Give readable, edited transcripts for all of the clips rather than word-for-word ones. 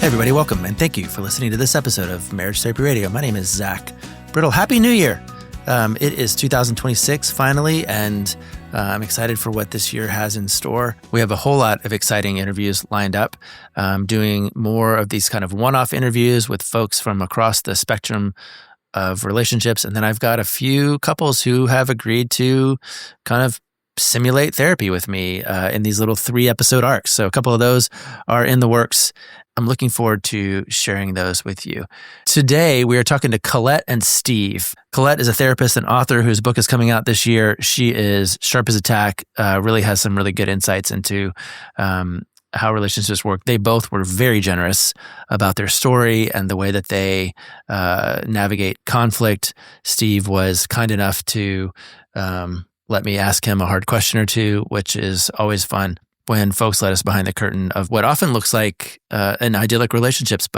Hey everybody, welcome, and thank you for listening to this episode of Marriage Therapy Radio. My name is Zach Brittle. Happy New Year! It is 2026 finally, and I'm excited for what this year has in store. We have a whole lot of exciting interviews lined up, doing more of these kind of one-off interviews with folks from across the spectrum of relationships. And then I've got a few couples who have agreed to kind of simulate therapy with me in these little 3-episode arcs. So a couple of those are in the works. I'm looking forward to sharing those with you. Today, we are talking to Colette and Steve. Colette is a therapist and author whose book is coming out this year. She is sharp as a tack, really has some really good insights into how relationships work. They both were very generous about their story and the way that they navigate conflict. Steve was kind enough to let me ask him a hard question or two, which is always fun when folks let us behind the curtain of what often looks like an idyllic relationships.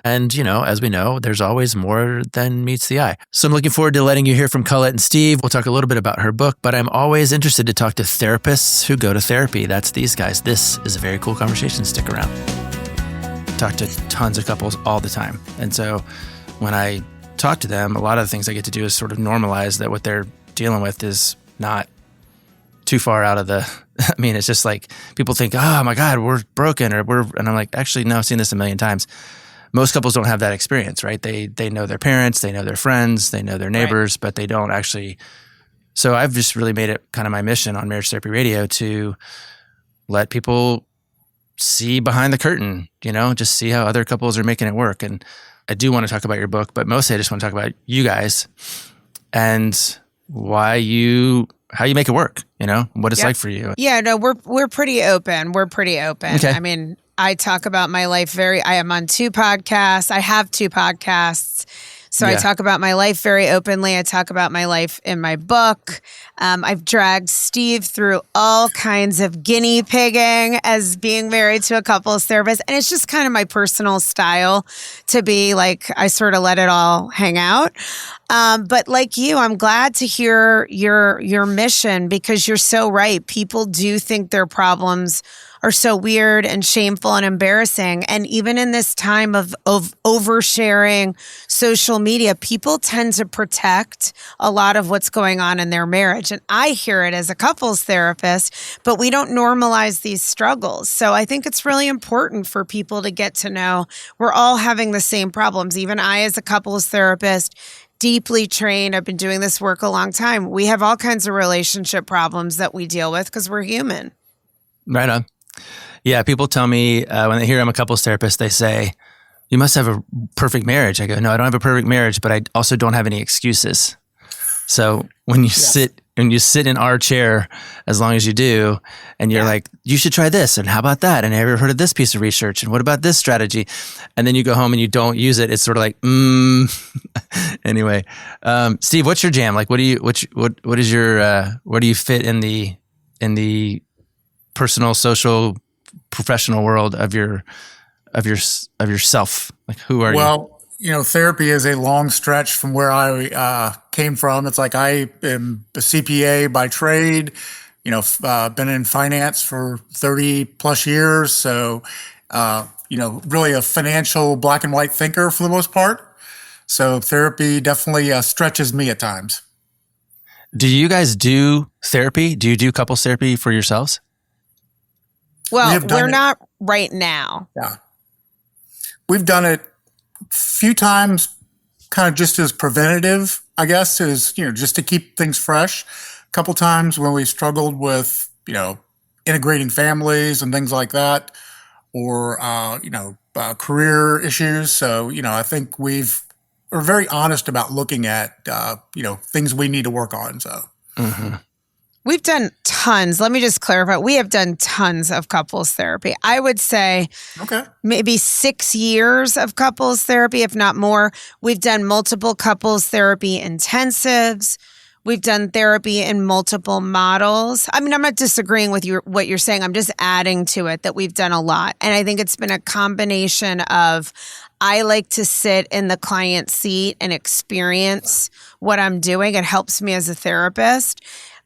And as we know, there's always more than meets the eye. So I'm looking forward to letting you hear from Colette and Steve. We'll talk a little bit about her book, but I'm always interested to talk to therapists who go to therapy. That's these guys. This is a very cool conversation. Stick around. Talk to tons of couples all the time. And so when I talk to them, a lot of the things I get to do is sort of normalize that what they're dealing with is not too far out of the, it's just like people think, oh my God, we're broken and I'm like, actually, no, I've seen this a million times. Most couples don't have that experience, right? They know their parents, they know their friends, they know their neighbors, right, but they don't actually. So I've just really made it kind of my mission on Marriage Therapy Radio to let people see behind the curtain, just see how other couples are making it work. And I do want to talk about your book, but mostly I just want to talk about you guys and how you make it work, what it's like for you. Yeah, no, we're pretty open. Okay. I talk about my life I am on 2 podcasts. I have 2 podcasts. So I talk about my life very openly. I talk about my life in my book. I've dragged Steve through all kinds of guinea pigging as being married to a couples therapist. And it's just kind of my personal style to be like, I sort of let it all hang out. But like you, I'm glad to hear your mission, because you're so right. People do think their problems are so weird and shameful and embarrassing. And even in this time of oversharing social media, people tend to protect a lot of what's going on in their marriage. And I hear it as a couples therapist, but we don't normalize these struggles. So I think it's really important for people to get to know we're all having the same problems. Even I, as a couples therapist, deeply trained, I've been doing this work a long time. We have all kinds of relationship problems that we deal with because we're human. Right on. Yeah, people tell me when they hear I'm a couples therapist, they say, you must have a perfect marriage. I go, no, I don't have a perfect marriage, but I also don't have any excuses. So when you sit in our chair, as long as you do, and you're like, you should try this, and how about that? And have you ever heard of this piece of research? And what about this strategy? And then you go home and you don't use it. It's sort of like, Anyway, Steve, what's your jam? Like, what is your, where do you fit in the personal, social, professional world of yourself? Like, who are you? Well, therapy is a long stretch from where I came from. It's like I am a CPA by trade, been in finance for 30 plus years. So, really a financial black and white thinker for the most part. So therapy definitely stretches me at times. Do you guys do therapy? Do you do couples therapy for yourselves? Well, we're not right now. Yeah. We've done it a few times, kind of just as preventative, I guess, as, just to keep things fresh. A couple times when we struggled with, integrating families and things like that, or, career issues. So, I think we're very honest about looking at, things we need to work on. So. Mm-hmm. We've done tons. Let me just clarify. We have done tons of couples therapy. I would say maybe 6 years of couples therapy, if not more. We've done multiple couples therapy intensives. We've done therapy in multiple models. I'm not disagreeing with what you're saying. I'm just adding to it that we've done a lot. And I think it's been a combination of, I like to sit in the client seat and experience what I'm doing. It helps me as a therapist.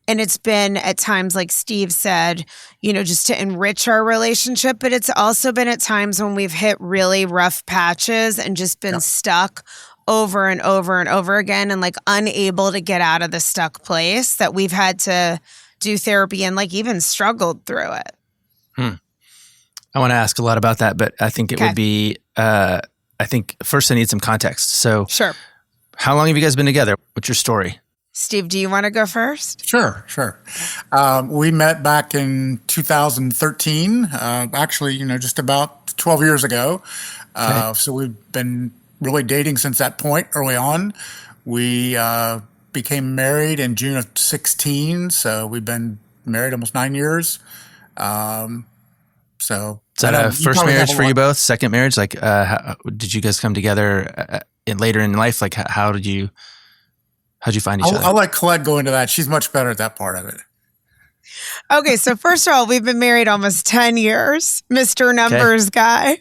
And it's been at times, like Steve said, just to enrich our relationship. But it's also been at times when we've hit really rough patches and just been stuck over and over and over again and like unable to get out of the stuck place, that we've had to do therapy and like even struggled through it. I want to ask a lot about that, but I think it would be, I think first I need some context. So sure. How long have you guys been together? What's your story? Steve, do you want to go first? Sure. We met back in 2013, actually, just about 12 years ago. So we've been really dating since that point early on. We became married in June of 16, so we've been married almost 9 years. So is that a first marriage for you both? Second marriage? Like, did you guys come together later in life? Like, how'd you find each other? I'll let Colette go into that. She's much better at that part of it. Okay, so first of all, we've been married almost 10 years, Mr. Numbers guy.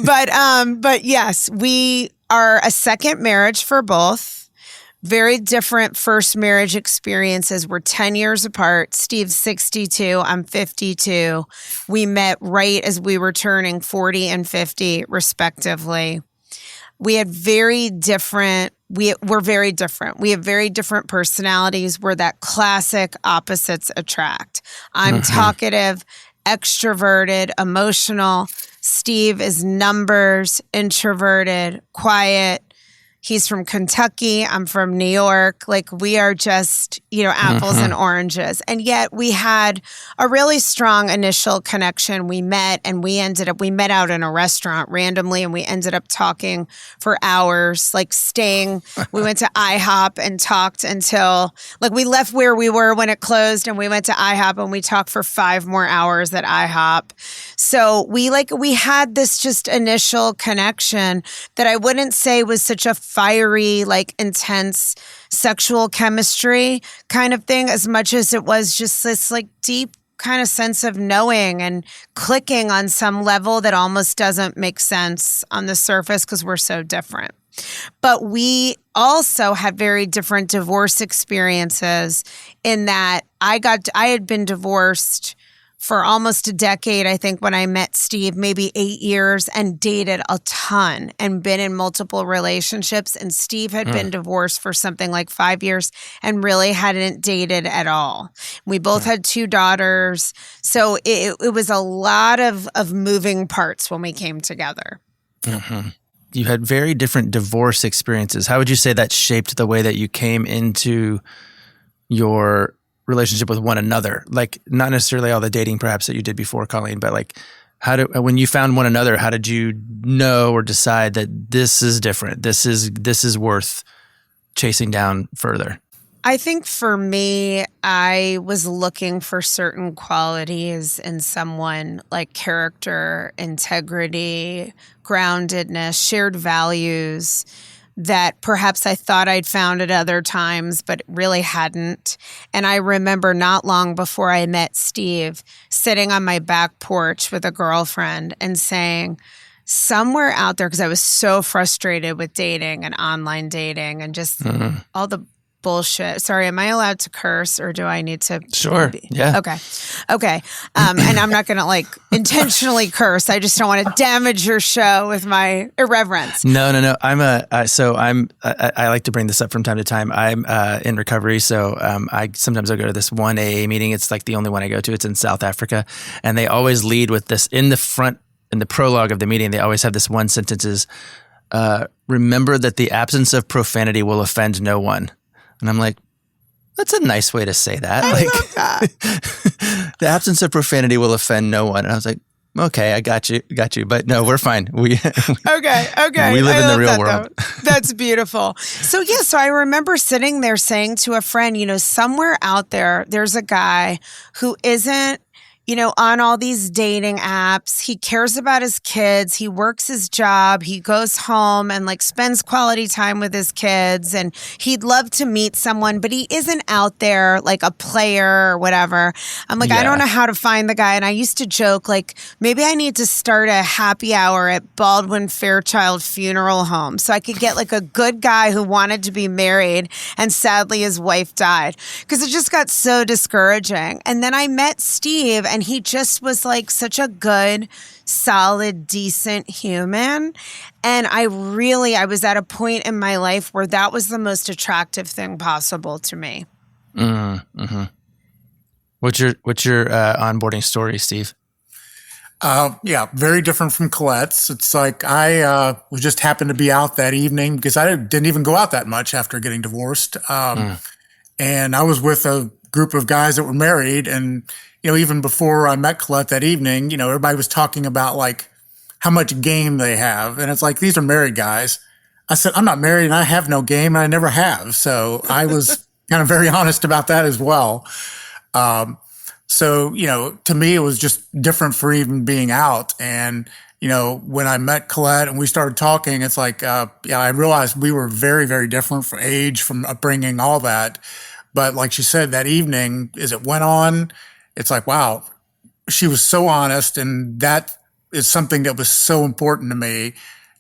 But yes, we are a second marriage for both. Very different first marriage experiences. We're 10 years apart. Steve's 62. I'm 52. We met right as we were turning 40 and 50, respectively. We had very different. We're very different. We have very different personalities. We're that classic opposites attract. I'm talkative, extroverted, emotional. Steve is numbers, introverted, quiet. He's from Kentucky. I'm from New York. Like, we are just, apples and oranges. And yet we had a really strong initial connection. We met out in a restaurant randomly, and we ended up talking for hours, like staying. We went to IHOP and talked until, like, we left where we were when it closed, and we went to IHOP and we talked for 5 more hours at IHOP. So we had this just initial connection that I wouldn't say was such a fiery, like intense sexual chemistry kind of thing, as much as it was just this like deep kind of sense of knowing and clicking on some level that almost doesn't make sense on the surface because we're so different. But we also had very different divorce experiences in that I had been divorced for almost a decade, I think, when I met Steve, maybe 8 years, and dated a ton and been in multiple relationships. And Steve had been divorced for something like 5 years and really hadn't dated at all. We both had 2 daughters. So it was a lot of moving parts when we came together. Mm-hmm. You had very different divorce experiences. How would you say that shaped the way that you came into your relationship with one another? Like, not necessarily all the dating perhaps that you did before, Colleen, but like, when you found one another, how did you know or decide that this is different? This is worth chasing down further? I think for me, I was looking for certain qualities in someone, like character, integrity, groundedness, shared values, that perhaps I thought I'd found at other times, but really hadn't. And I remember not long before I met Steve, sitting on my back porch with a girlfriend and saying, somewhere out there, because I was so frustrated with dating and online dating and just all the bullshit. Sorry, am I allowed to curse, or do I need to? Sure. Yeah. Okay. And I'm not going to like intentionally curse. I just don't want to damage your show with my irreverence. No. I like to bring this up from time to time. I'm in recovery, so I sometimes I'll go to this one AA meeting. It's like the only one I go to. It's in South Africa, and they always lead with this in the prologue of the meeting. They always have this one sentence is, remember that the absence of profanity will offend no one. And I'm like, that's a nice way to say that. I love that. The absence of profanity will offend no one. And I was like, okay, I got you. But no, we're fine. Okay. We live in the real world. That's beautiful. So I remember sitting there saying to a friend, somewhere out there, there's a guy who isn't, on all these dating apps. He cares about his kids. He works his job. He goes home and like spends quality time with his kids. And he'd love to meet someone, but he isn't out there like a player or whatever. I'm like, I don't know how to find the guy. And I used to joke like, maybe I need to start a happy hour at Baldwin Fairchild Funeral Home so I could get like a good guy who wanted to be married. And sadly, his wife died because it just got so discouraging. And then I met Steve, and he just was like such a good, solid, decent human. And I was at a point in my life where that was the most attractive thing possible to me. Mm-hmm. What's your onboarding story, Steve? Very different from Colette's. It's like I was just happened to be out that evening because I didn't even go out that much after getting divorced. And I was with a group of guys that were married, and even before I met Colette that evening, everybody was talking about like how much game they have. And it's like, these are married guys. I said, I'm not married and I have no game and I never have. So I was kind of very honest about that as well. So, to me, it was just different for even being out. And, when I met Colette and we started talking, it's like, I realized we were very, very different from age, from upbringing, all that. But like she said, that evening, as it went on, it's like, wow, she was so honest. And that is something that was so important to me.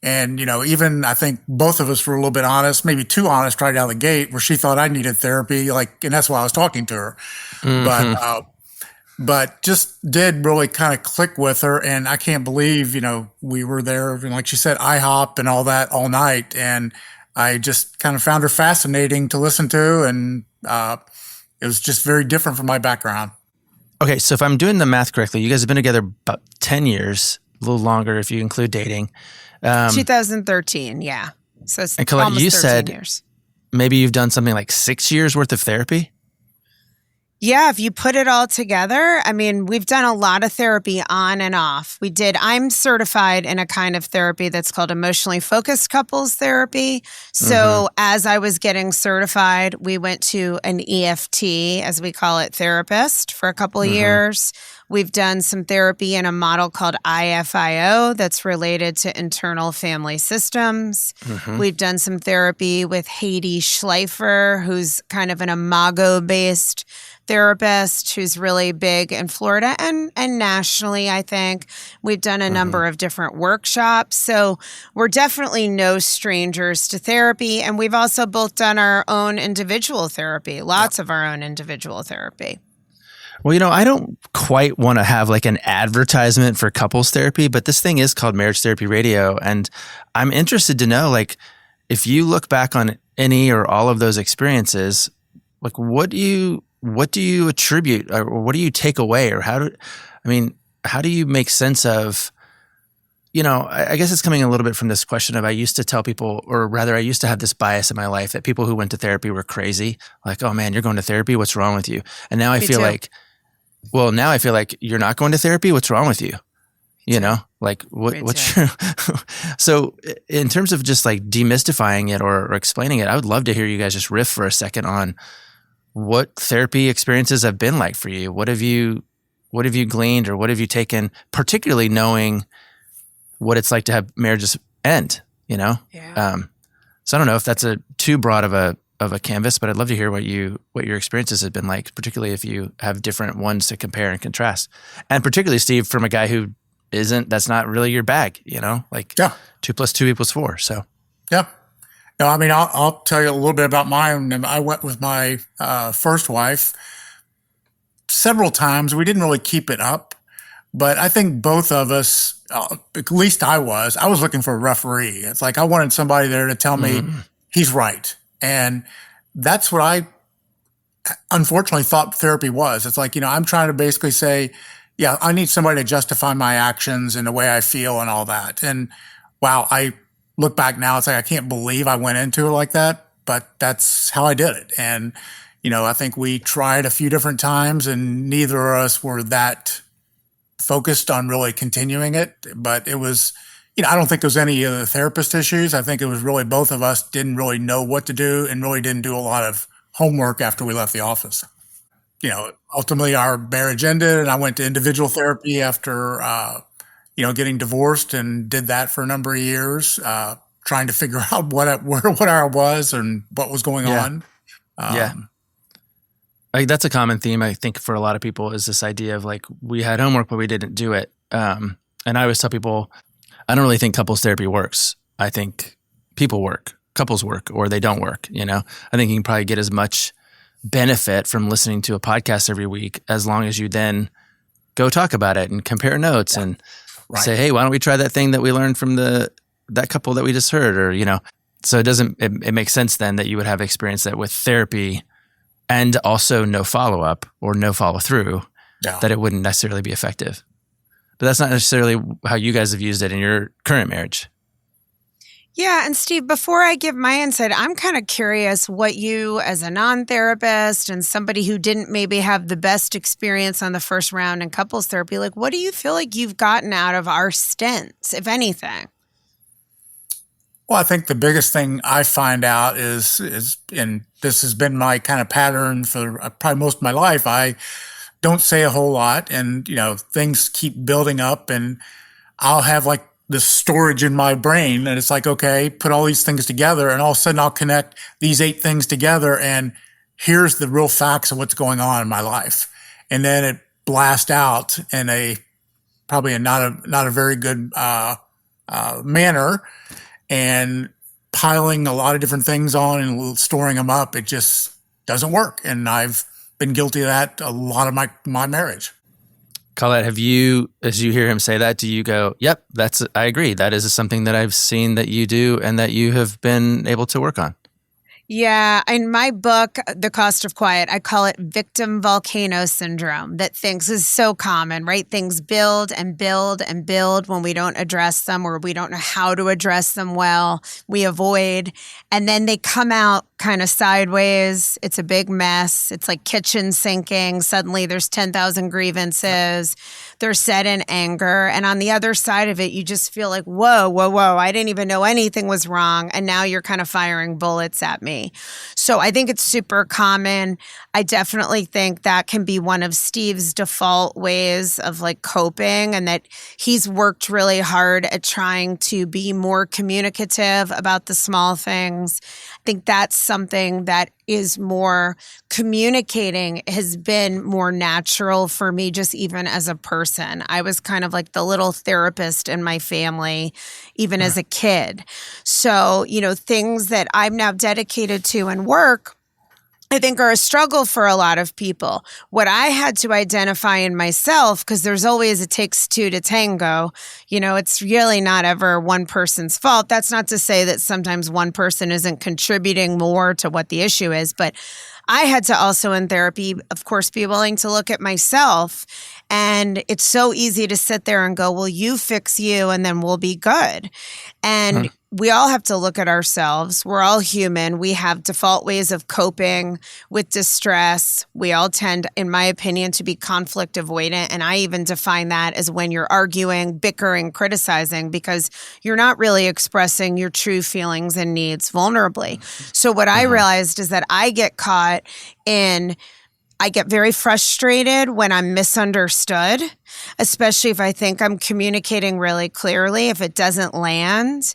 And, even I think both of us were a little bit honest, maybe too honest right out of the gate, where she thought I needed therapy. And that's why I was talking to her. Mm-hmm. But just did really kind of click with her. And I can't believe, we were there, and like she said, IHOP and all that all night. And I just kind of found her fascinating to listen to. And it was just very different from my background. Okay, so if I'm doing the math correctly, you guys have been together about 10 years, a little longer if you include dating. 2013, yeah. So it's and Colette, almost you 13 said years. Maybe you've done something like 6 years worth of therapy? Yeah, if you put it all together, we've done a lot of therapy on and off. I'm certified in a kind of therapy that's called emotionally focused couples therapy. So as I was getting certified, we went to an EFT, as we call it, therapist for a couple of years. We've done some therapy in a model called IFIO that's related to internal family systems. We've done some therapy with Heidi Schleifer, who's kind of an imago-based therapist who's really big in Florida and nationally, I think. We've done a number of different workshops. So we're definitely no strangers to therapy. And we've also both done our own individual therapy, lots of our own individual therapy. Well, I don't quite want to have like an advertisement for couples therapy, but this thing is called Marriage Therapy Radio. And I'm interested to know, like, if you look back on any or all of those experiences, like, what do you attribute, or what do you take away, or how do you make sense of, I guess it's coming a little bit from this question of, I used to tell people, or rather I used to have this bias in my life that people who went to therapy were crazy. Like, oh man, you're going to therapy. What's wrong with you? And now I feel like you're not going to therapy. What's wrong with you? Like what's your, so in terms of just like demystifying it or explaining it, I would love to hear you guys just riff for a second on what therapy experiences have been like for you. What have you gleaned, or what have you taken, particularly knowing what it's like to have marriages end, Yeah. So I don't know if that's too broad of a canvas, but I'd love to hear what your experiences have been like, particularly if you have different ones to compare and contrast. And particularly, Steve, from a guy who that's not really your bag, 2 + 2 = 4. So. Yeah. No, I'll tell you a little bit about mine. I went with my first wife several times. We didn't really keep it up, but I think both of us, at least I was looking for a referee. It's like I wanted somebody there to tell me he's right. And that's what I unfortunately thought therapy was. It's like, I'm trying to basically say, yeah, I need somebody to justify my actions and the way I feel and all that. And wow, I look back now, it's like, I can't believe I went into it like that, but that's how I did it. And, I think we tried a few different times and neither of us were that focused on really continuing it. But it was, I don't think there was any of the therapist issues. I think it was really both of us didn't really know what to do and really didn't do a lot of homework after we left the office. ultimately our marriage ended, and I went to individual therapy after, getting divorced, and did that for a number of years, trying to figure out what I was and what was going on. Yeah. That's a common theme, I think, for a lot of people, is this idea of like, we had homework, but we didn't do it. And I always tell people, I don't really think couples therapy works. I think people work, couples work, or they don't work. I think you can probably get as much benefit from listening to a podcast every week as long as you then go talk about it and compare notes and say, hey, why don't we try that thing that we learned from that couple that we just heard, or, so it makes sense then that you would have experience that with therapy and also no follow-up or no follow-through, that it wouldn't necessarily be effective. But that's not necessarily how you guys have used it in your current marriage. Yeah. And Steve, before I give my insight, I'm kind of curious what you, as a non-therapist and somebody who didn't maybe have the best experience on the first round in couples therapy, like, what do you feel like you've gotten out of our stints, if anything? Well, I think the biggest thing I find out is, and this has been my kind of pattern for probably most of my life, I don't say a whole lot, and, things keep building up, and I'll have like this storage in my brain, and it's like, okay, put all these things together, and all of a sudden I'll connect these 8 things together, and here's the real facts of what's going on in my life. And then it blasts out in probably not a very good manner, and piling a lot of different things on and storing them up. It just doesn't work. And I've been guilty of that a lot of my marriage. Colette, have you, as you hear him say that, do you go, yep, I agree. That is something that I've seen that you do and that you have been able to work on? Yeah. In my book, The Cost of Quiet, I call it victim volcano syndrome, that things is so common, right? Things build and build and build when we don't address them, or we don't know how to address them well. We avoid, and then they come out kind of sideways. It's a big mess. It's like kitchen sinking. Suddenly there's 10,000 grievances. They're set in anger. And on the other side of it, you just feel like, whoa, I didn't even know anything was wrong. And now you're kind of firing bullets at me. So I think it's super common. I definitely think that can be one of Steve's default ways of like coping, and that he's worked really hard at trying to be more communicative about the small things. I think that's something that is more communicating has been more natural for me, just even as a person. I was kind of like the little therapist in my family, even as a kid. So, things that I'm now dedicated to in work, I think are a struggle for a lot of people. What I had to identify in myself, because there's always it takes 2 to tango, it's really not ever one person's fault. That's not to say that sometimes one person isn't contributing more to what the issue is, but I had to also in therapy, of course, be willing to look at myself. And it's so easy to sit there and go, well, you fix you and then we'll be good. And we all have to look at ourselves. We're all human. We have default ways of coping with distress. We all tend, in my opinion, to be conflict avoidant. And I even define that as when you're arguing, bickering, criticizing, because you're not really expressing your true feelings and needs vulnerably. So what I realized is that I get very frustrated when I'm misunderstood, especially if I think I'm communicating really clearly, if it doesn't land.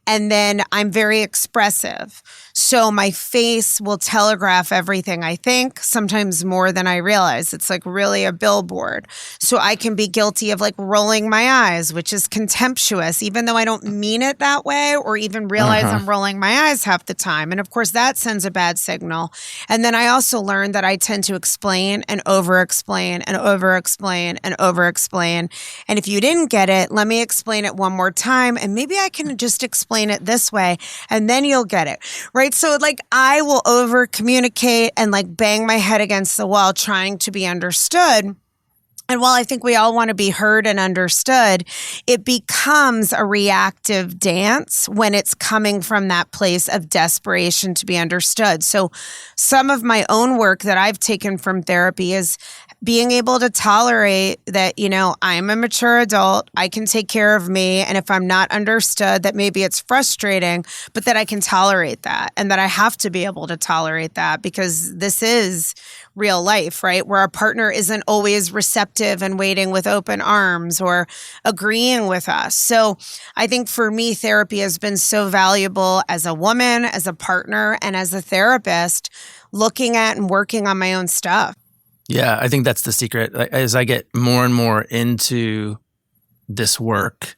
And then I'm very expressive. So my face will telegraph everything I think, sometimes more than I realize. It's like really a billboard. So I can be guilty of like rolling my eyes, which is contemptuous, even though I don't mean it that way or even realize I'm rolling my eyes half the time. And of course, that sends a bad signal. And then I also learned that I tend to explain and over-explain and over-explain and over-explain. And if you didn't get it, let me explain it one more time. And maybe I can just explain it this way, and then you'll get it. Right? So like I will over communicate and like bang my head against the wall trying to be understood. And while I think we all want to be heard and understood, it becomes a reactive dance when it's coming from that place of desperation to be understood. So some of my own work that I've taken from therapy is being able to tolerate that, I'm a mature adult, I can take care of me. And if I'm not understood, that maybe it's frustrating, but that I can tolerate that and that I have to be able to tolerate that because this is real life, right? Where our partner isn't always receptive and waiting with open arms or agreeing with us. So I think for me, therapy has been so valuable as a woman, as a partner, and as a therapist, looking at and working on my own stuff. Yeah, I think that's the secret. As I get more and more into this work,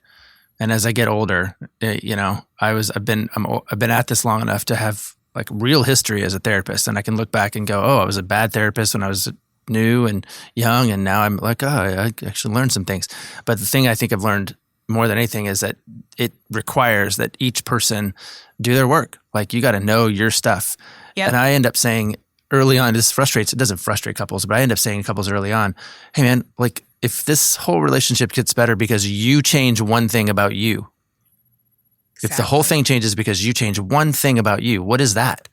and as I get older, I've been at this long enough to have like real history as a therapist, and I can look back and go, oh, I was a bad therapist when I was new and young, and now I'm like, oh, I actually learned some things. But the thing I think I've learned more than anything is that it requires that each person do their work. Like you got to know your stuff. Yep. And I end up saying early on, it doesn't frustrate couples, but I end up saying to couples early on, hey man, like if this whole relationship gets better because you change one thing about you, if the whole thing changes because you change one thing about you, what is that?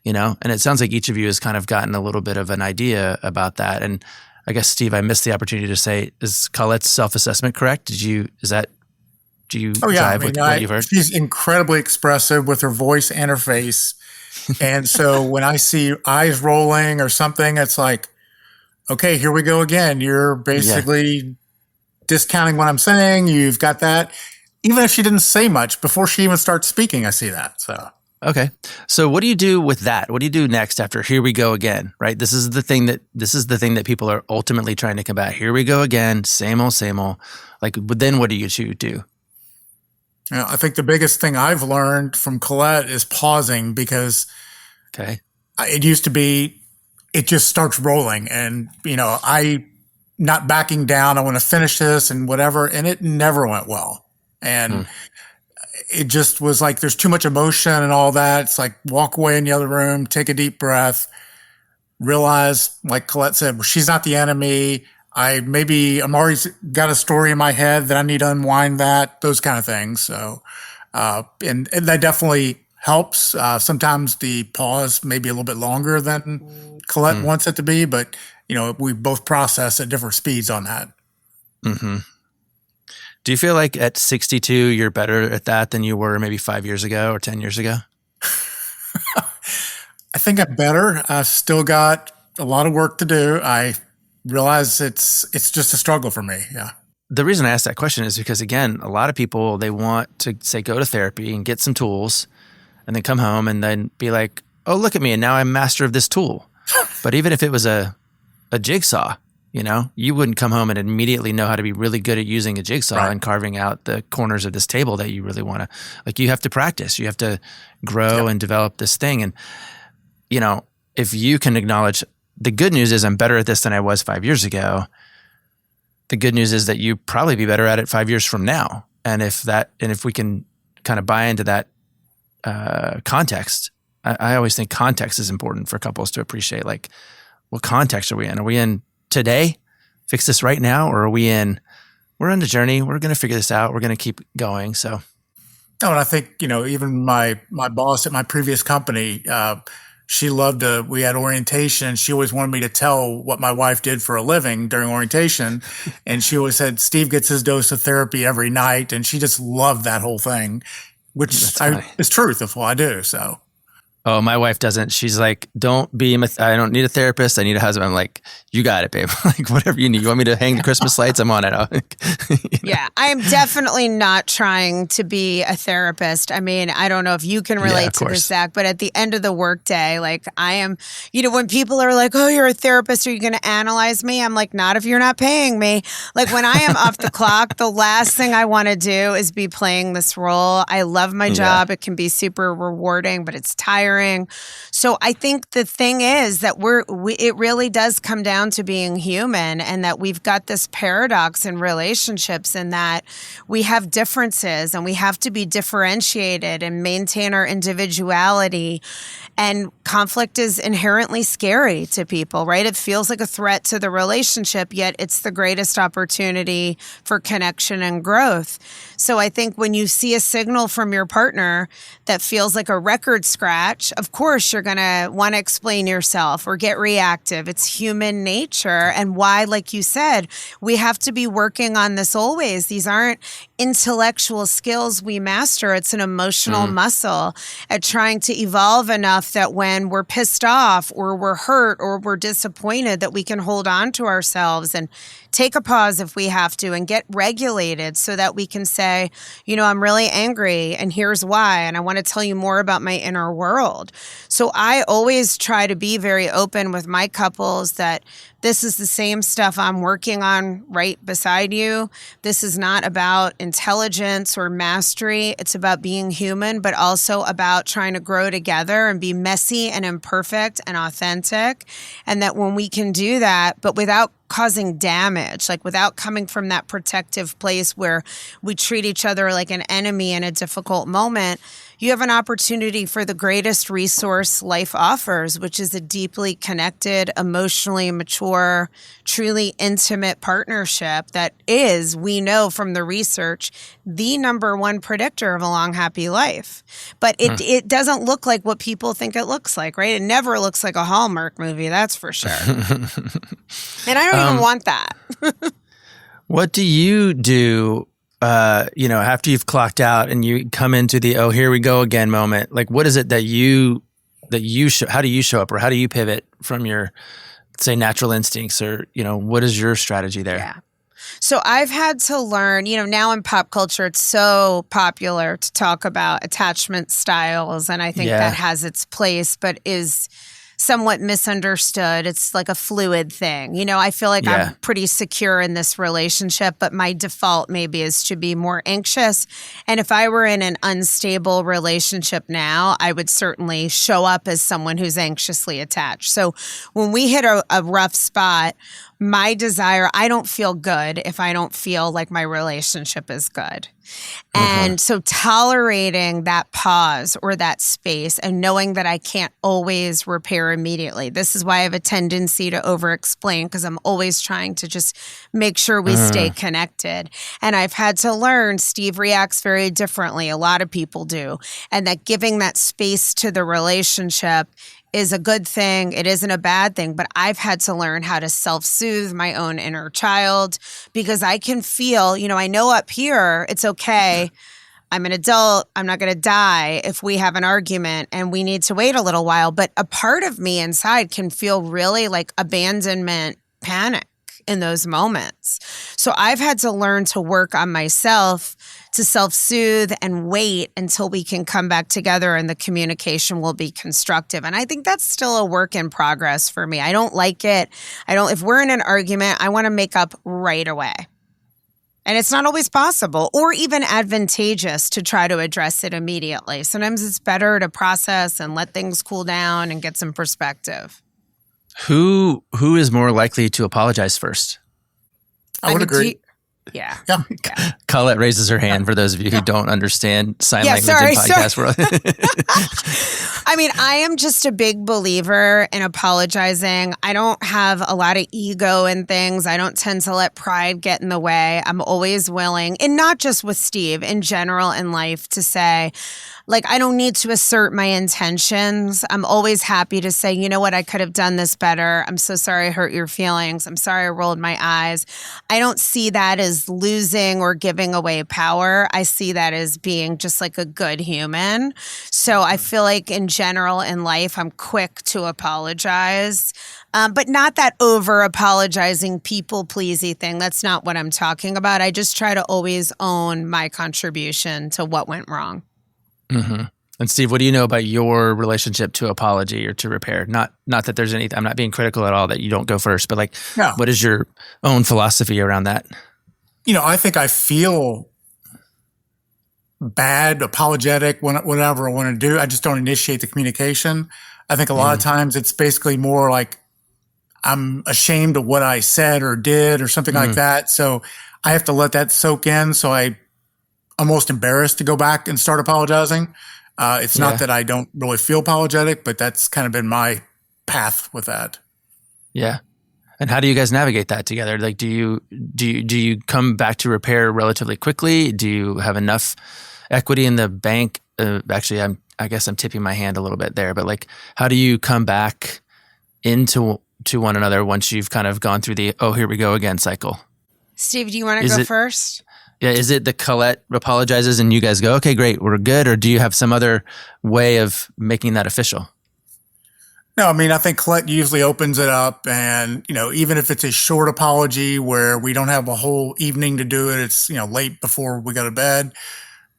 And it sounds like each of you has kind of gotten a little bit of an idea about that. And I guess, Steve, I missed the opportunity to say, is Colette's self-assessment correct? Do you jive with what you've heard? She's incredibly expressive with her voice and her face. And so when I see eyes rolling or something, it's like, okay, here we go again. You're basically discounting what I'm saying. You've got that. Even if she didn't say much before she even starts speaking, I see that. So okay. So what do you do with that? What do you do next after here we go again, right? This is the thing that people are ultimately trying to combat. Here we go again, same old. Like, but then what do you do? I think the biggest thing I've learned from Colette is pausing because it used to be, it just starts rolling and, I not backing down. I want to finish this and whatever. And it never went well. And it just was like, there's too much emotion and all that. It's like, walk away in the other room, take a deep breath, realize, like Colette said, well, she's not the enemy. I'm already got a story in my head that I need to unwind that, those kind of things. So, and that definitely helps. Sometimes the pause may be a little bit longer than Colette wants it to be, but, we both process at different speeds on that. Mm-hmm. Do you feel like at 62, you're better at that than you were maybe 5 years ago or 10 years ago? I think I'm better. I've still got a lot of work to do. I realize it's just a struggle for me. Yeah. The reason I asked that question is because, again, a lot of people, they want to say, go to therapy and get some tools and then come home and then be like, oh, look at me. And now I'm master of this tool. But even if it was a jigsaw, you wouldn't come home and immediately know how to be really good at using a jigsaw and carving out the corners of this table that you really want to, like, you have to practice, you have to grow and develop this thing. And, if you can acknowledge the good news is I'm better at this than I was 5 years ago. The good news is that you probably be better at it 5 years from now. And if we can kind of buy into that context, I always think context is important for couples to appreciate. Like, what context are we in? Are we in today, fix this right now? Or are we're on a journey. We're going to figure this out. We're going to keep going. So. Oh, and I think, even my boss at my previous company, she loved we had orientation. She always wanted me to tell what my wife did for a living during orientation. And she always said, Steve gets his dose of therapy every night. And she just loved that whole thing, which is truth of what I do. So. Oh, my wife doesn't. She's like, I don't need a therapist. I need a husband. I'm like, you got it, babe. Like, whatever you need. You want me to hang the Christmas lights? I'm on it. Yeah, I am definitely not trying to be a therapist. I mean, I don't know if you can relate to this, Zach, but at the end of the workday, like I am, when people are like, oh, you're a therapist, are you going to analyze me? I'm like, not if you're not paying me. Like when I am off the clock, the last thing I want to do is be playing this role. I love my job. It can be super rewarding, but it's tiring. So I think the thing is that it really does come down to being human, and that we've got this paradox in relationships in that we have differences and we have to be differentiated and maintain our individuality. And conflict is inherently scary to people, right? It feels like a threat to the relationship, yet it's the greatest opportunity for connection and growth. So I think when you see a signal from your partner that feels like a record scratch, much, of course, you're going to want to explain yourself or get reactive. It's human nature. And why, like you said, we have to be working on this always. These aren't intellectual skills we master. It's an emotional muscle at trying to evolve enough that when we're pissed off or we're hurt or we're disappointed, that we can hold on to ourselves and take a pause if we have to and get regulated so that we can say, I'm really angry and here's why. And I want to tell you more about my inner world. So I always try to be very open with my couples that this is the same stuff I'm working on right beside you. This is not about intelligence or mastery. It's about being human, but also about trying to grow together and be messy and imperfect and authentic. And that when we can do that, but without causing damage, like without coming from that protective place where we treat each other like an enemy in a difficult moment, you have an opportunity for the greatest resource life offers, which is a deeply connected, emotionally mature, truly intimate partnership that is, we know from the research, the number one predictor of a long, happy life. But it doesn't look like what people think it looks like, right? It never looks like a Hallmark movie, that's for sure. And I don't even want that. What do you do after you've clocked out and you come into the, oh, here we go again moment? Like, what is it that you show, how do you show up, or how do you pivot from your, say, natural instincts, or, what is your strategy there? Yeah. So I've had to learn, now in pop culture, it's so popular to talk about attachment styles. And I think that has its place, but is somewhat misunderstood. It's like a fluid thing. I feel like I'm pretty secure in this relationship, but my default maybe is to be more anxious. And if I were in an unstable relationship now, I would certainly show up as someone who's anxiously attached. So when we hit a rough spot, my desire, I don't feel good if I don't feel like my relationship is good. And so tolerating that pause or that space and knowing that I can't always repair immediately. This is why I have a tendency to over-explain, because I'm always trying to just make sure we stay connected. And I've had to learn Steve reacts very differently. A lot of people do. And that giving that space to the relationship is a good thing. It isn't a bad thing, but I've had to learn how to self-soothe my own inner child, because I can feel, I know up here it's okay. I'm an adult. I'm not going to die if we have an argument and we need to wait a little while. But a part of me inside can feel really like abandonment, panic in those moments. So I've had to learn to work on myself to self-soothe and wait until we can come back together and the communication will be constructive. And I think that's still a work in progress for me. I don't like it. If we're in an argument, I want to make up right away. And it's not always possible or even advantageous to try to address it immediately. Sometimes it's better to process and let things cool down and get some perspective. Who is more likely to apologize first? I would agree. Yeah. Colette raises her hand for those of you who don't understand sign language in podcast world. I am just a big believer in apologizing. I don't have a lot of ego in things. I don't tend to let pride get in the way. I'm always willing, and not just with Steve, in general in life, to say, I don't need to assert my intentions. I'm always happy to say, you know what, I could have done this better. I'm so sorry I hurt your feelings. I'm sorry I rolled my eyes. I don't see that as losing or giving away power. I see that as being just like a good human. So I feel like in general in life, I'm quick to apologize. But not that over-apologizing, people-pleasy thing. That's not what I'm talking about. I just try to always own my contribution to what went wrong. Mm-hmm. And Steve, what do you know about your relationship to apology or to repair? Not that there's anything, I'm not being critical at all that you don't go first, but what is your own philosophy around that? I think I feel bad, apologetic, whatever I want to do. I just don't initiate the communication. I think a lot of times it's basically more like I'm ashamed of what I said or did or something like that. So I have to let that soak in. So I'm almost embarrassed to go back and start apologizing. It's not that I don't really feel apologetic, but that's kind of been my path with that. Yeah. And how do you guys navigate that together? Do you come back to repair relatively quickly? Do you have enough equity in the bank? Actually, I'm I guess I'm tipping my hand a little bit there, but like, how do you come back into one another once you've kind of gone through the, oh, here we go again cycle? Steve, do you want to go first? Yeah. Is it the Colette apologizes and you guys go, okay, great, we're good? Or do you have some other way of making that official? No, I mean, I think Colette usually opens it up, and, even if it's a short apology where we don't have a whole evening to do it, it's, late before we go to bed.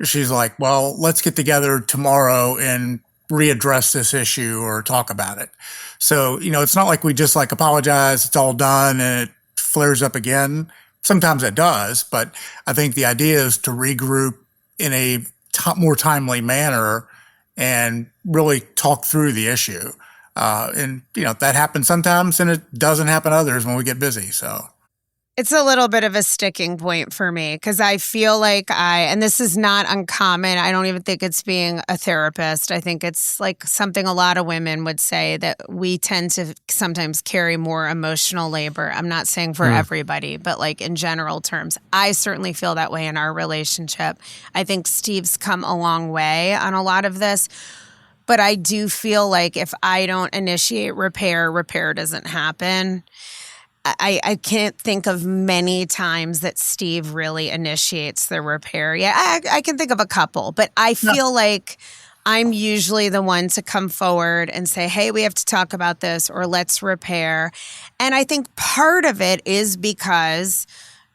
She's like, well, let's get together tomorrow and readdress this issue or talk about it. So, it's not like we just like apologize, it's all done and it flares up again. Sometimes it does, but I think the idea is to regroup in a more timely manner and really talk through the issue. And that happens sometimes and it doesn't happen others when we get busy. So it's a little bit of a sticking point for me because I feel like and this is not uncommon. I don't even think it's being a therapist. I think it's like something a lot of women would say, that we tend to sometimes carry more emotional labor. I'm not saying for everybody, but like in general terms, I certainly feel that way in our relationship. I think Steve's come a long way on a lot of this. But I do feel like if I don't initiate repair doesn't happen. I can't think of many times that Steve really initiates the repair. Yeah, I can think of a couple, but I feel like I'm usually the one to come forward and say, hey, we have to talk about this, or let's repair. And I think part of it is because,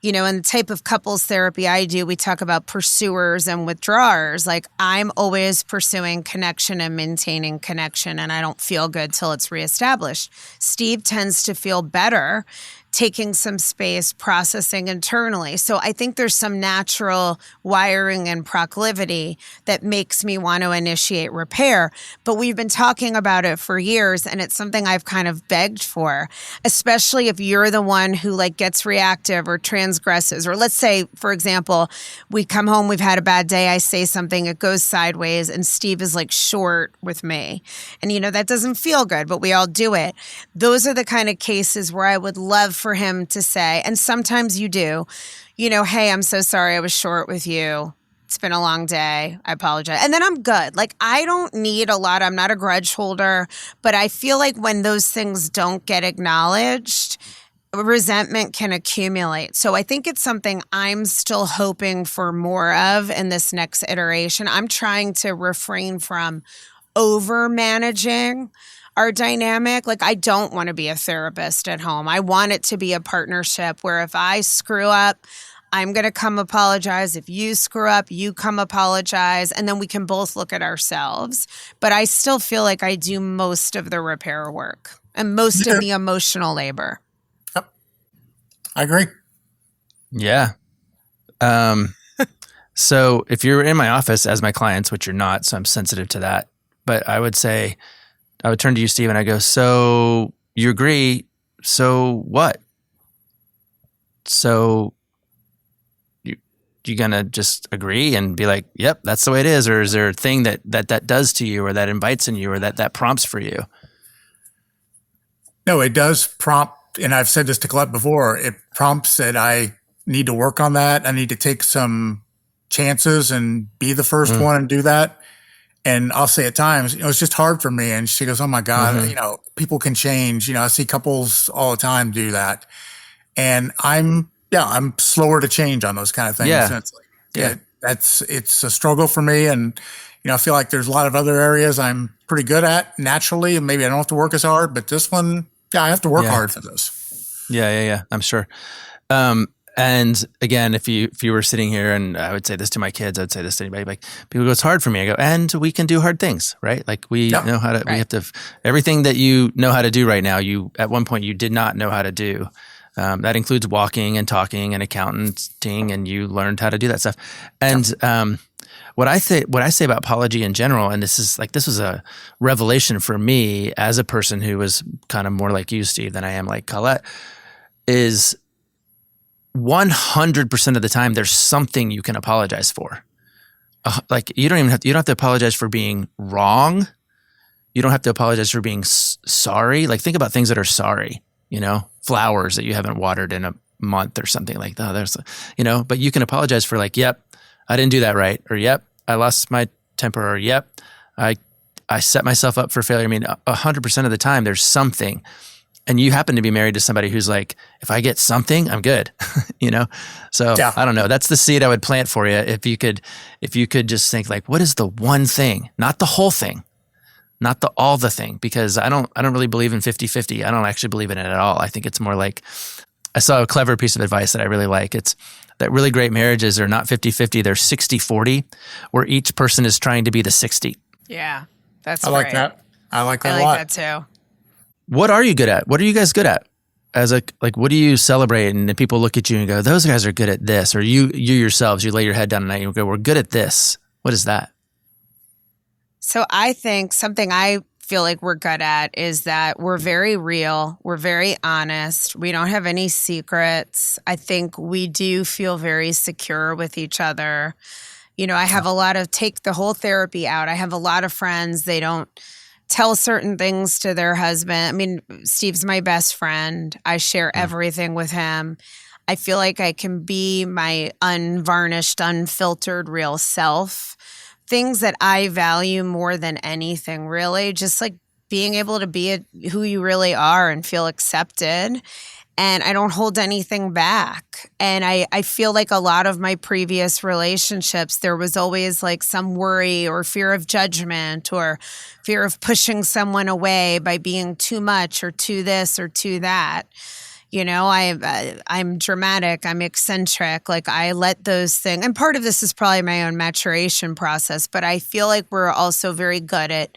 in the type of couples therapy I do, we talk about pursuers and withdrawers. Like, I'm always pursuing connection and maintaining connection, and I don't feel good till it's reestablished. Steve tends to feel better taking some space, processing internally. So I think there's some natural wiring and proclivity that makes me want to initiate repair. But we've been talking about it for years, and it's something I've kind of begged for, especially if you're the one who like gets reactive or transgresses. Or let's say, for example, we come home, we've had a bad day, I say something, it goes sideways, and Steve is like short with me. And that doesn't feel good, but we all do it. Those are the kind of cases where I would love for him to say, and sometimes you do, hey, I'm so sorry I was short with you. It's been a long day. I apologize. And then I'm good. Like, I don't need a lot. I'm not a grudge holder, but I feel like when those things don't get acknowledged, resentment can accumulate. So I think it's something I'm still hoping for more of in this next iteration. I'm trying to refrain from over managing our dynamic. Like, I don't want to be a therapist at home. I want it to be a partnership where if I screw up, I'm going to come apologize. If you screw up, you come apologize. And then we can both look at ourselves. But I still feel like I do most of the repair work and most of the emotional labor. Yep. I agree. Yeah. So if you're in my office as my clients, which you're not, so I'm sensitive to that, but I would turn to you, Steve, and I go, so you agree, so what? So you gonna just agree and be like, yep, that's the way it is? Or is there a thing that does to you, or that invites in you, or that prompts for you? No, it does prompt, and I've said this to Colette before, it prompts that I need to work on that. I need to take some chances and be the first one and do that. And I'll say at times, it's just hard for me. And she goes, oh my God, people can change. I see couples all the time do that. And I'm slower to change on those kind of things. Yeah. And it's it's a struggle for me. And, I feel like there's a lot of other areas I'm pretty good at naturally. And maybe I don't have to work as hard, but this one, I have to work hard for this. Yeah. I'm sure. And again, if you were sitting here, and I would say this to my kids, I would say this to anybody, like, people go, it's hard for me. I go, and we can do hard things, right? Like, we know how to, we have to, everything that you know how to do right now, at one point you did not know how to do. That includes walking and talking and accounting, and you learned how to do that stuff. And what I say about apology in general, and this was a revelation for me as a person who was kind of more like you, Steve, than I am like Colette, is 100% of the time there's something you can apologize for. Like, you don't have to apologize for being wrong. You don't have to apologize for being sorry. Like, think about things that are sorry, flowers that you haven't watered in a month or something like that. But you can apologize for like, yep, I didn't do that right. Or yep, I lost my temper. Or yep, I set myself up for failure. I mean, 100% of the time there's something. And you happen to be married to somebody who's like, if I get something, I'm good, So Yeah. I don't know. That's the seed I would plant for you. If you could just think like, what is the one thing, not the whole thing, not all the thing, because I don't really believe in 50-50. I don't actually believe in it at all. I think it's more like, I saw a clever piece of advice that I really like. It's that really great marriages are not 50-50. They're 60-40, where each person is trying to be the 60. Yeah, that's I like that. I like that I a lot. like that too. What are you good at? What are you guys good at? As what do you celebrate? And people look at you and go, those guys are good at this. Or you yourselves, you lay your head down at night and you go, we're good at this. What is that? So I think something I feel like we're good at is that we're very real. We're very honest. We don't have any secrets. I think we do feel very secure with each other. I have a lot of, take the whole therapy out. I have a lot of friends, they don't tell certain things to their husband. I mean, Steve's my best friend. I share everything with him. I feel like I can be my unvarnished, unfiltered, real self. Things that I value more than anything, really, just like being able to be who you really are and feel accepted. And I don't hold anything back. And I feel like a lot of my previous relationships, there was always like some worry or fear of judgment or fear of pushing someone away by being too much or too this or too that. I'm dramatic, I'm eccentric, like I let those things, and part of this is probably my own maturation process, but I feel like we're also very good at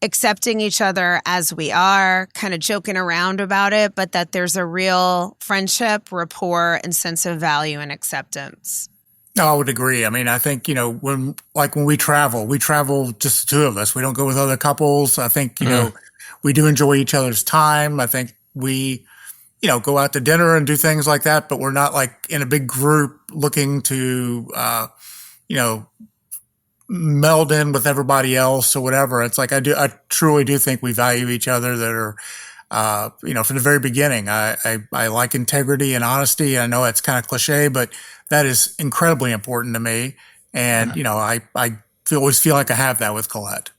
accepting each other as we are, kind of joking around about it, but that there's a real friendship, rapport, and sense of value and acceptance. No, I would agree. I mean, I think, when we travel just the two of us. We don't go with other couples. I think, we do enjoy each other's time. I think we, go out to dinner and do things like that, but we're not like in a big group looking to, meld in with everybody else or whatever. It's like, I truly do think we value each other that are, from the very beginning. I like integrity and honesty. I know it's kind of cliche, but that is incredibly important to me. And, I always feel like I have that with Colette.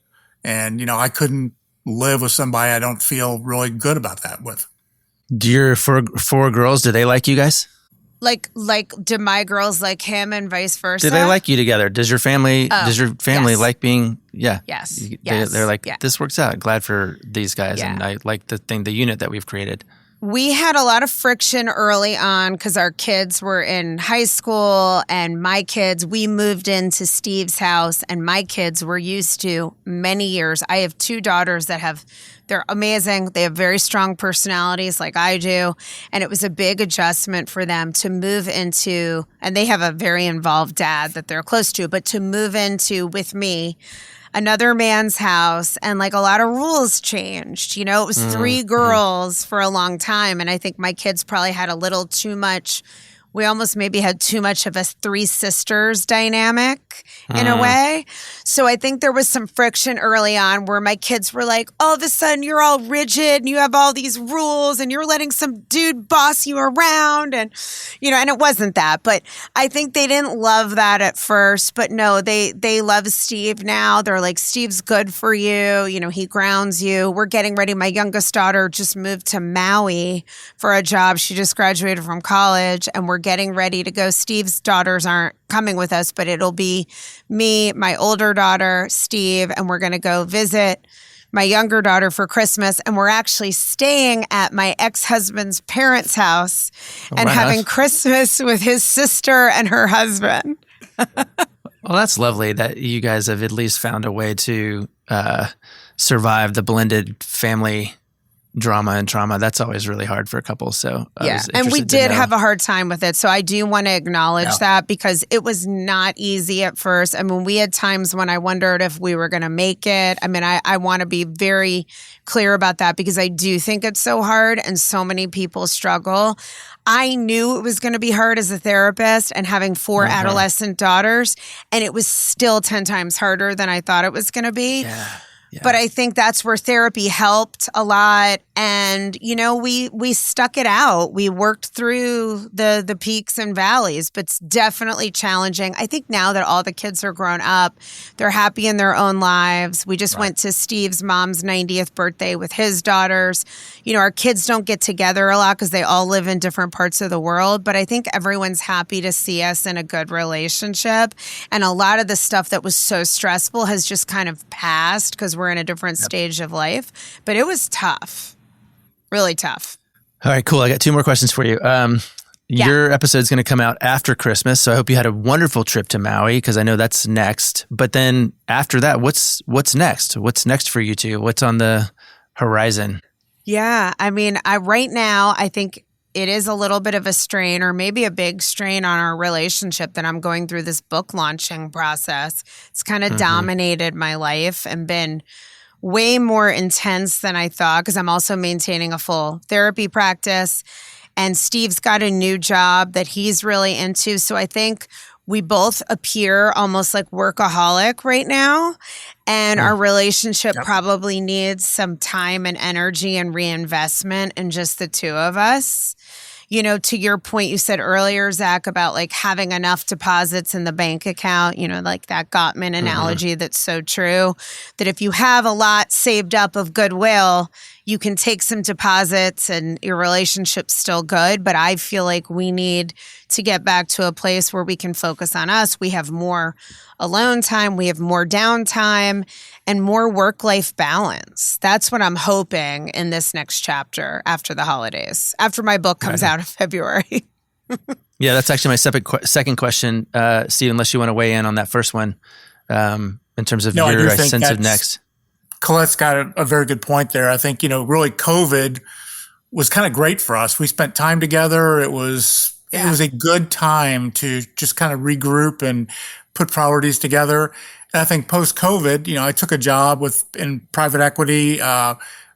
And, I couldn't live with somebody I don't feel really good about that with. Do your four girls, do they like you guys? Like, do my girls like him and vice versa? Do they like you together? Does your family yes. like being, yeah. Yes. They're like, this works out. Glad for these guys. Yeah. And I like the unit that we've created. We had a lot of friction early on because our kids were in high school and we moved into Steve's house and my kids were used to many years. I have two daughters they're amazing. They have very strong personalities like I do. And it was a big adjustment for them to move into, and they have a very involved dad that they're close to, but to move into with me, another man's house, and like a lot of rules changed. It was three girls for a long time. And I think my kids probably had a little too much. We almost maybe had too much of a three sisters dynamic in a way. So I think there was some friction early on where my kids were like, all of a sudden you're all rigid and you have all these rules and you're letting some dude boss you around. And, and it wasn't that. But I think they didn't love that at first. But no, they love Steve now. They're like, Steve's good for you. He grounds you. We're getting ready. My youngest daughter just moved to Maui for a job. She just graduated from college and we're getting ready to go. Steve's daughters aren't coming with us, but it'll be me, my older daughter, Steve, and we're going to go visit my younger daughter for Christmas. And we're actually staying at my ex-husband's parents' house and having Christmas with his sister and her husband. Well, that's lovely that you guys have at least found a way to survive the blended family drama and trauma. That's always really hard for a couple. So yeah, and we did have a hard time with it. So I do want to acknowledge that because it was not easy at first. I mean, we had times when I wondered if we were going to make it. I mean, I want to be very clear about that because I do think it's so hard and so many people struggle. I knew it was going to be hard as a therapist and having four adolescent daughters, and it was still 10 times harder than I thought it was going to be. Yeah. But I think that's where therapy helped a lot. And, we stuck it out. We worked through the peaks and valleys, but it's definitely challenging. I think now that all the kids are grown up, they're happy in their own lives. We just went to Steve's mom's 90th birthday with his daughters. Our kids don't get together a lot because they all live in different parts of the world. But I think everyone's happy to see us in a good relationship. And a lot of the stuff that was so stressful has just kind of passed because we're in a different stage of life. But it was tough. Really tough. All right, cool. I got 2 more questions for you. Your episode is going to come out after Christmas, so I hope you had a wonderful trip to Maui because I know that's next. But then after that, what's next? What's next for you two? What's on the horizon? Yeah, I mean, right now, I think it is a little bit of a strain or maybe a big strain on our relationship that I'm going through this book launching process. It's kind of dominated my life and been way more intense than I thought because I'm also maintaining a full therapy practice. And Steve's got a new job that he's really into. So I think we both appear almost like workaholic right now. And our relationship probably needs some time and energy and reinvestment in just the two of us. To your point, you said earlier, Zach, about like having enough deposits in the bank account, like that Gottman analogy that's so true, that if you have a lot saved up of goodwill, you can take some deposits and your relationship's still good. But I feel like we need to get back to a place where we can focus on us. We have more alone time, we have more downtime, and more work-life balance. That's what I'm hoping in this next chapter after the holidays, after my book comes out in February. Yeah, that's actually my second question, Steve, unless you want to weigh in on that first one in terms of your sense of next. Colette's got a very good point there. I think, really COVID was kind of great for us. We spent time together. It was a good time to just kind of regroup and put priorities together. And I think post-COVID, I took a job in private equity,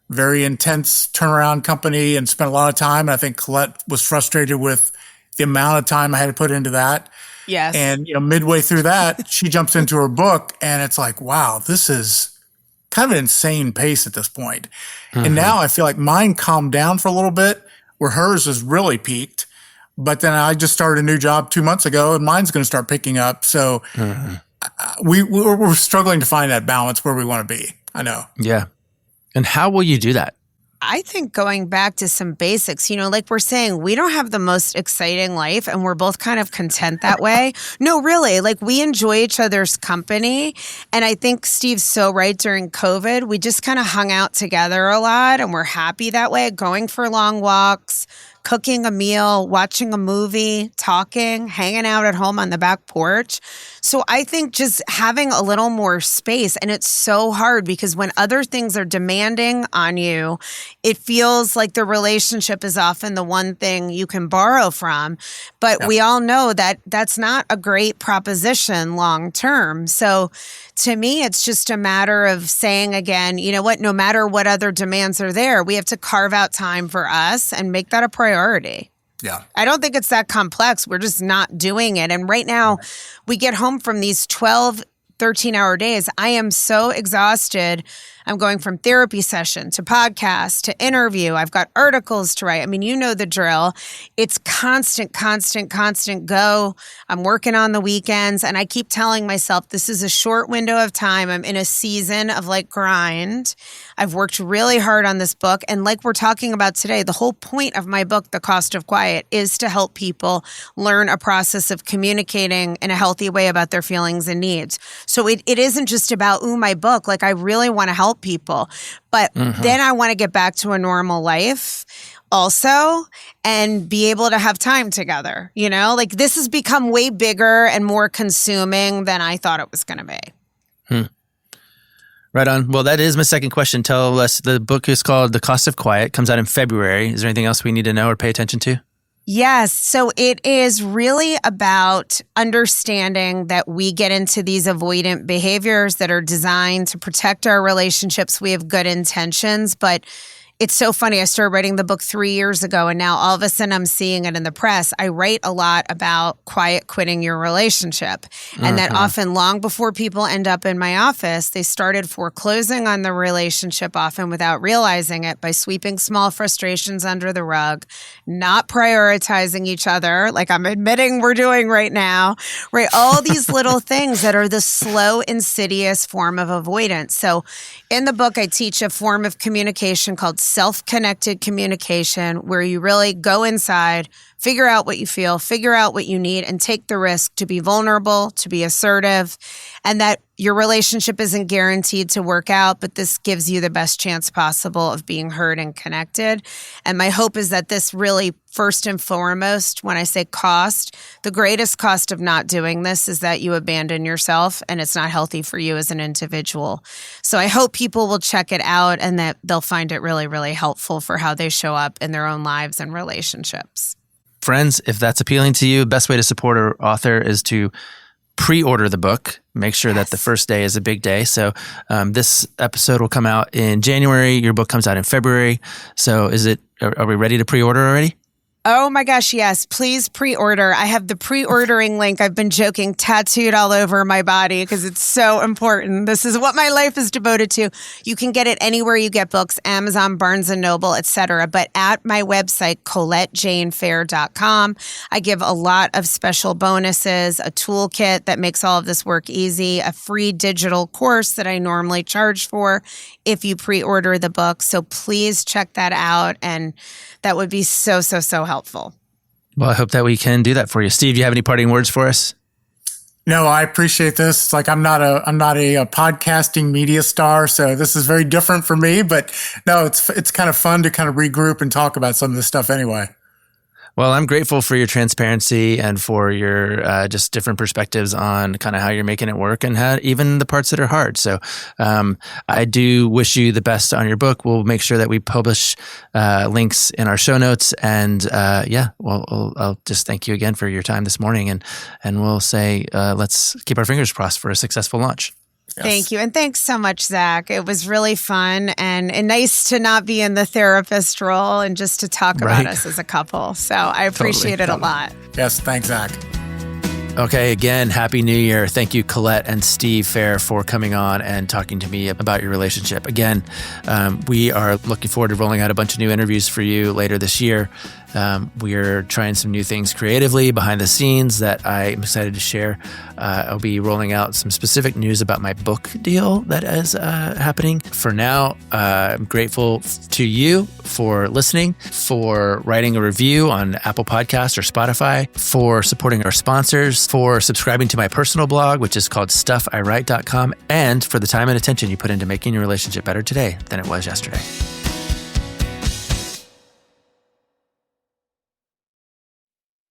very intense turnaround company, and spent a lot of time. And I think Colette was frustrated with the amount of time I had to put into that. Yes. And, midway through that, she jumps into her book and it's like, wow, this is kind of an insane pace at this point. And now I feel like mine calmed down for a little bit where hers has really peaked. But then I just started a new job 2 months ago and mine's going to start picking up. So we're struggling to find that balance where we want to be. I know. Yeah. And how will you do that? I think going back to some basics, like we're saying, we don't have the most exciting life and we're both kind of content that way. No, really, like we enjoy each other's company. And I think Steve's so right. During COVID, we just kind of hung out together a lot and we're happy that way, going for long walks, cooking a meal, watching a movie, talking, hanging out at home on the back porch. So I think just having a little more space, and it's so hard because when other things are demanding on you, it feels like the relationship is often the one thing you can borrow from. But we all know that that's not a great proposition long term. So to me, it's just a matter of saying again, you know what, no matter what other demands are there, we have to carve out time for us and make that a priority. Yeah. I don't think it's that complex. We're just not doing it. And right now, we get home from these 12, 13-hour days. I am so exhausted. I'm going from therapy session to podcast to interview. I've got articles to write. I mean, you know the drill. It's constant go. I'm working on the weekends and I keep telling myself this is a short window of time. I'm in a season of like grind. I've worked really hard on this book. And like we're talking about today, the whole point of my book, The Cost of Quiet, is to help people learn a process of communicating in a healthy way about their feelings and needs. So it isn't just about, my book. Like I really want to help people. But then I want to get back to a normal life also and be able to have time together. Like this has become way bigger and more consuming than I thought it was going to be. Right on. Well, that is my second question. Tell us, the book is called The Cost of Quiet, comes out in February. Is there anything else we need to know or pay attention to? Yes. So it is really about understanding that we get into these avoidant behaviors that are designed to protect our relationships. We have good intentions, but it's so funny. I started writing the book 3 years ago, and now all of a sudden I'm seeing it in the press. I write a lot about quiet quitting your relationship. And that often long before people end up in my office, they started foreclosing on the relationship, often without realizing it, by sweeping small frustrations under the rug, not prioritizing each other, like I'm admitting we're doing right now, right? All these little things that are the slow, insidious form of avoidance. So in the book, I teach a form of communication called self-connected communication, where you really go inside, figure out what you feel, figure out what you need, and take the risk to be vulnerable, to be assertive, and that your relationship isn't guaranteed to work out, but this gives you the best chance possible of being heard and connected. And my hope is that this really, first and foremost, when I say cost, the greatest cost of not doing this is that you abandon yourself, and it's not healthy for you as an individual. So I hope people will check it out and that they'll find it really, really helpful for how they show up in their own lives and relationships. Friends, if that's appealing to you, best way to support our author is to pre-order the book. Make sure that the first day is a big day. So this episode will come out in January. Your book comes out in February. So are we ready to pre-order already? Oh my gosh, yes. Please pre-order. I have the pre-ordering link, I've been joking, tattooed all over my body because it's so important. This is what my life is devoted to. You can get it anywhere you get books, Amazon, Barnes & Noble, etc. But at my website, ColetteJaneFehr.com, I give a lot of special bonuses, a toolkit that makes all of this work easy, a free digital course that I normally charge for if you pre-order the book. So please check that out. And that would be so, so, so helpful. Well, I hope that we can do that for you. Steve, do you have any parting words for us? No, I appreciate this. It's like I'm not a podcasting media star, so this is very different for me. But no, it's kind of fun to kind of regroup and talk about some of this stuff anyway. Well, I'm grateful for your transparency and for your just different perspectives on kind of how you're making it work and how even the parts that are hard. So I do wish you the best on your book. We'll make sure that we publish links in our show notes. And I'll just thank you again for your time this morning. And we'll say let's keep our fingers crossed for a successful launch. Yes. Thank you. And thanks so much, Zach. It was really fun and nice to not be in the therapist role and just to talk about us as a couple. So I appreciate it a lot. Yes. Thanks, Zach. Okay, again, Happy New Year. Thank you, Colette and Steve Fehr, for coming on and talking to me about your relationship. Again, we are looking forward to rolling out a bunch of new interviews for you later this year. We're trying some new things creatively behind the scenes that I'm excited to share. I'll be rolling out some specific news about my book deal that is happening. For now, I'm grateful to you for listening, for writing a review on Apple Podcasts or Spotify, for supporting our sponsors, for subscribing to my personal blog, which is called StuffIWrite.com, and for the time and attention you put into making your relationship better today than it was yesterday.